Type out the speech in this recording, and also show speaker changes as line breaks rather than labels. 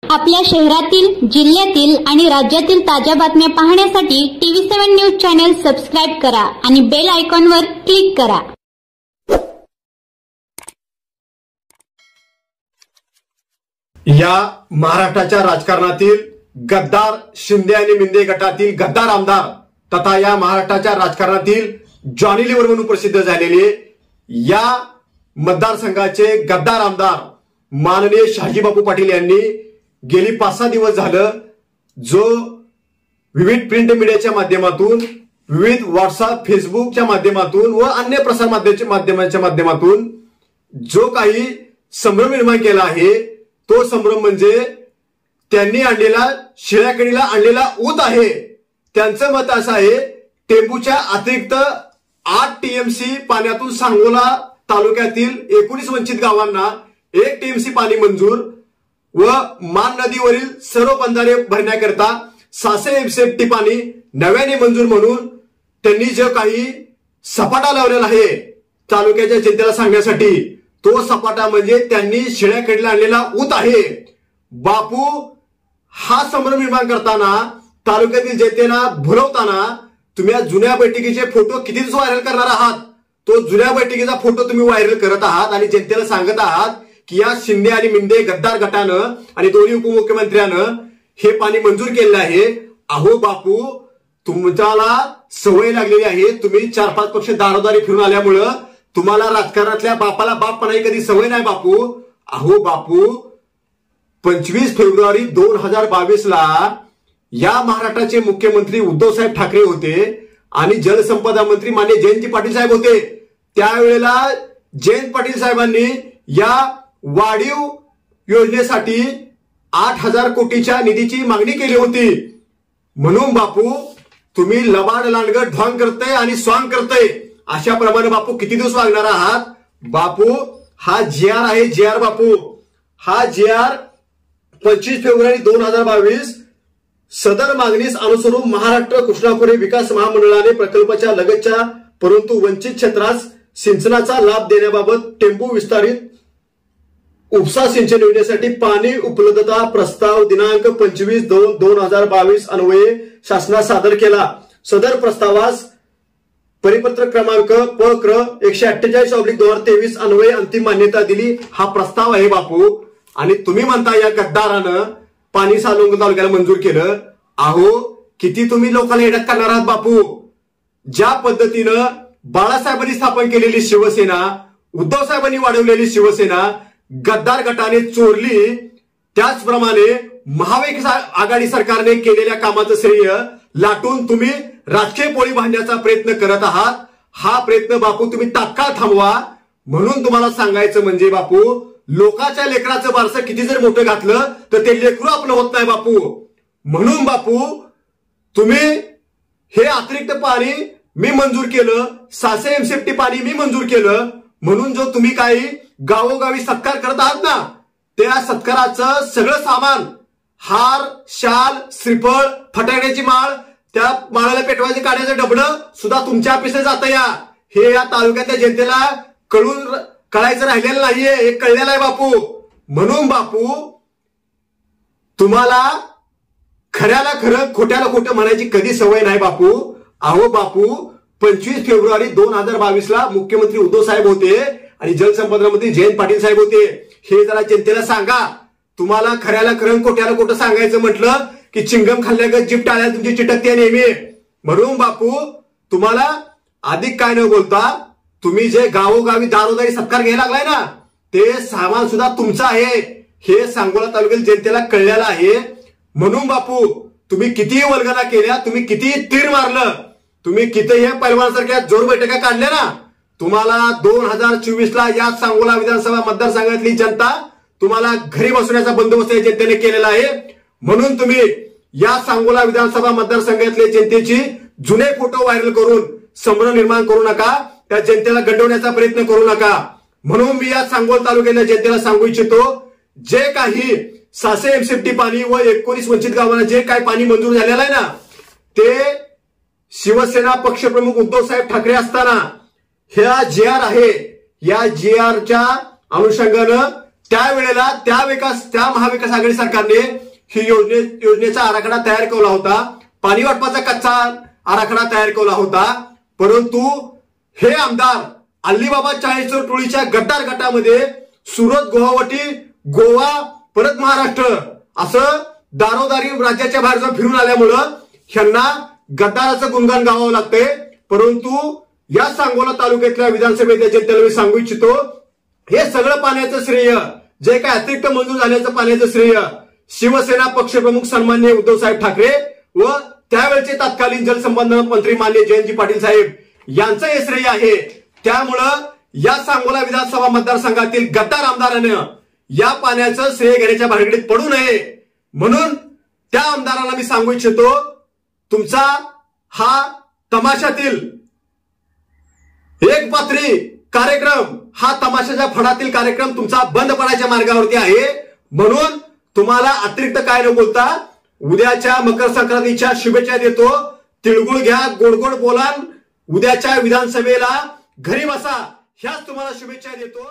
आपल्या शहरातील, जिल्ह्यातील आणि राज्यातील ताज्या बातम्या पाहण्यासाठी TV7 न्यूज चॅनल सबस्क्राइब करा आणि बेल आयकॉनवर क्लिक करा।
या महाराष्ट्राच्या राजकारणातील गद्दार शिंदे आणि मिंदे गटातील गद्दार आमदार तथा या महाराष्ट्राच्या राजकारणातील जॉनी लिव्हर म्हणून प्रसिद्ध झालेले या मतदारसंघाचे गद्दार आमदार माननीय शहाजीबापू पाटील यांनी गेली 5-6 दिवस झालं जो विविध प्रिंट मीडियाच्या माध्यमातून, विविध व्हॉट्सअप, फेसबुकच्या माध्यमातून व अन्य प्रसार माध्यमांच्या माध्यमातून जो काही संभ्रम निर्माण केला आहे, तो संभ्रम म्हणजे त्यांनी आणलेला शिळ्याकडीला आणलेला ऊत आहे। त्यांचं मत असं आहे, टेंबूच्या अतिरिक्त 8 TMC पाण्यातून सांगोला तालुक्यातील 19 वंचित गावांना 1 TMC पाणी मंजूर व मान नदीवरील सर्व बंधारे भरण्याकरता 600 MCFT पाणी नव्याने मंजूर म्हणून त्यांनी जो काही सपाटा लावलेला आहे तालुक्याच्या जनतेला सांगण्यासाठी, तो सपाटा म्हणजे त्यांनी शिळ्याकडला आणलेला ऊत आहे। बापू हा संभ्रम निर्माण करताना, तालुक्यातील जनतेला भुलवताना तुम्ही या जुन्या बैठकीचे फोटो किती दिवस व्हायरल करणार आहात? तो जुन्या बैठकीचा फोटो तुम्ही व्हायरल करत आहात आणि जनतेला सांगत आहात की या शिंदे आणि मिंदे गद्दार गटानं आणि दोन्ही उपमुख्यमंत्र्यानं हे पाणी मंजूर केलेलं आहे। अहो बापू, तुम्हाला सवय लागलेली आहे, तुम्ही 4-5 पक्ष दारोदारी फिरून आल्यामुळं तुम्हाला राजकारणातल्या बापाला बापपणाची कधी सवय नाही बापू। अहो बापू, 25 फेब्रुवारी 2022 ला या महाराष्ट्राचे मुख्यमंत्री उद्धवसाहेब ठाकरे होते आणि जलसंपदा मंत्री माननीय जयंत पाटील साहेब होते। त्यावेळेला जयंत पाटील साहेबांनी या वाढीव योजनेसाठी 8,000 कोटीच्या निधीची मागणी केली होती। म्हणून बापू, तुम्ही लबाड लांडगं ढोंग करताय आणि स्वांग करताय, अशा प्रमाणे बापू किती दिवस वागणार आहात? बापू, हा GR आहे, GR बापू, हा GR 25 फेब्रुवारी 2022 सदर मागणीस अनुसरून महाराष्ट्र कृष्णाखोरे विकास महामंडळाने प्रकल्पाच्या लगतच्या परंतु वंचित क्षेत्रास सिंचनाचा लाभ देण्याबाबत टेंबू विस्तारित उपसा सिंचन योजनेसाठी पाणी उपलब्धता प्रस्ताव दिनांक 25/2/2022 अन्वये शासनास सादर केला। सदर प्रस्तावास परिपत्रक क्रमांक PCR 148/2023 अन्वये अंतिम मान्यता दिली। हा प्रस्ताव आहे बापू, आणि तुम्ही म्हणता या गद्दारानं पाणी सालोंग तालुक्याला मंजूर केलं। अहो, किती तुम्ही लोकांना येड्यात करणार आहात बापू? ज्या पद्धतीनं बाळासाहेबांनी स्थापन केलेली शिवसेना, उद्धव साहेबांनी वाढवलेली शिवसेना गद्दार गटाने चोरली, त्याचप्रमाणे महाविकास आघाडी सरकारने केलेल्या कामाचं श्रेय लाटून तुम्ही राजकीय पोळी बांधण्याचा प्रयत्न करत आहात। हा प्रयत्न बापू तुम्ही तात्काळ थांबवा। म्हणून तुम्हाला सांगायचं म्हणजे बापू, लोकांच्या लेकराचं बारसं किती जर मोठं घातलं तर ते लेकरू आपलं होत नाही बापू। म्हणून बापू, तुम्ही हे अतिरिक्त पाणी मी मंजूर केलं, 600 MCFT पाणी मी मंजूर केलं म्हणून जो तुम्ही काही गावोगावी सत्कार करत आहात ना, त्या सत्काराचं सगळं सामान, हार, शाल, श्रीफळ, फटाक्याची माळ, त्या माळाला पेटवायचे काढ्याचं डबडं सुद्धा तुमच्या ऑफिसला जात या। हे या तालुक्यातल्या जनतेला कळायचं राहिलेलं नाहीये, हे कळलेलं आहे बापू। म्हणून बापू, तुम्हाला खऱ्याला खरं, खोट्याला खोटं म्हणायची कधी सवय नाही बापू। अहो बापू, 25 फेब्रुवारी 2022 ला मुख्यमंत्री उद्धव साहेब होते आणि जलसंपदा मंत्री जयंत पाटील साहेब होते। हे जरा जनतेला सांगा। तुम्हाला खऱ्याला खरं, खोट्याला खोटं सांगायचं म्हटलं की चिंगम खाल्ल्यागत जीभ टाळ्या तुमची चिटकते नेहमी। म्हणून बापू, तुम्हाला अधिक काय न बोलता, तुम्ही जे गावोगावी दारोदारी सत्कार घ्यायला लागलाय ना, ते सामान सुद्धा तुमचं आहे, हे सांगोला तालुक्यातील जनतेला कळलेलं आहे। म्हणून बापू, तुम्ही कितीही वल्गना केल्या, तुम्ही कितीही तीर मारलं, तुम्ही कितीही पैलवानासारख्या जोर बैठका काढल्या ना, तुम्हाला 2024 ला या सांगोला विधानसभा मतदारसंघातली जनता तुम्हाला घरी बसवण्याचा बंदोबस्त या जनतेने केलेला आहे। म्हणून तुम्ही या सांगोला विधानसभा मतदारसंघातले जनतेची जुने फोटो व्हायरल करून संभ्रम निर्माण करू नका, त्या जनतेला गंडवण्याचा प्रयत्न करू नका। म्हणून मी या सांगोला तालुक्यातल्या जनतेला सांगू इच्छितो, जे काही 600 MCFT पाणी व 19 वंचित गावांना जे काही पाणी मंजूर झालेलं आहे ना, ते शिवसेना पक्षप्रमुख उद्धव साहेब ठाकरे असताना हा GR आहे, या GRच्या अनुषंगानं त्यावेळेला त्या महाविकास आघाडी सरकारने ही योजनेचा आराखडा तयार केला होता, पाणी वाटपाचा कच्चा आराखडा तयार केला होता. परंतु हे आमदार अल्लीबाबा चाळीसचोर टोळीच्या गद्दार गटामध्ये सुरत, गुवाहाटी, गोवा, परत महाराष्ट्र असं दारोदारी राज्याच्या बाहेर जाऊन फिरून आल्यामुळं ह्यांना गद्दाराचं गुणगान गावावं लागतंय. परंतु या सांगोला तालुक्यातल्या विधानसभेतल्या जनतेला मी सांगू इच्छितो, हे सगळं पाण्याचं श्रेय, जे काय अतिरिक्त मंजूर झाल्याचं पाण्याचं श्रेय शिवसेना पक्षप्रमुख सन्माननीय उद्धव साहेब ठाकरे व त्यावेळचे तत्कालीन जलसंपदा मंत्री माननीय जयंतजी पाटील साहेब यांचं हे श्रेय आहे. त्यामुळं या सांगोला विधानसभा मतदारसंघातील गद्दार आमदारानं या पाण्याचं श्रेय घेण्याच्या भानगडीत पडू नये. म्हणून त्या आमदारांना मी सांगू इच्छितो, तुमचा हा तमाशातील एक पात्री कार्यक्रम, हा तमाशाच्या फडातील कार्यक्रम तुमचा बंद पडायच्या मार्गावरती आहे. म्हणून तुम्हाला अतिरिक्त काय न बोलता उद्याच्या मकर संक्रांतीच्या शुभेच्छा देतो. तिळगुळ घ्या, गोड गोड बोला, उद्याच्या विधानसभेला घरी बसा, ह्याच तुम्हाला शुभेच्छा देतो.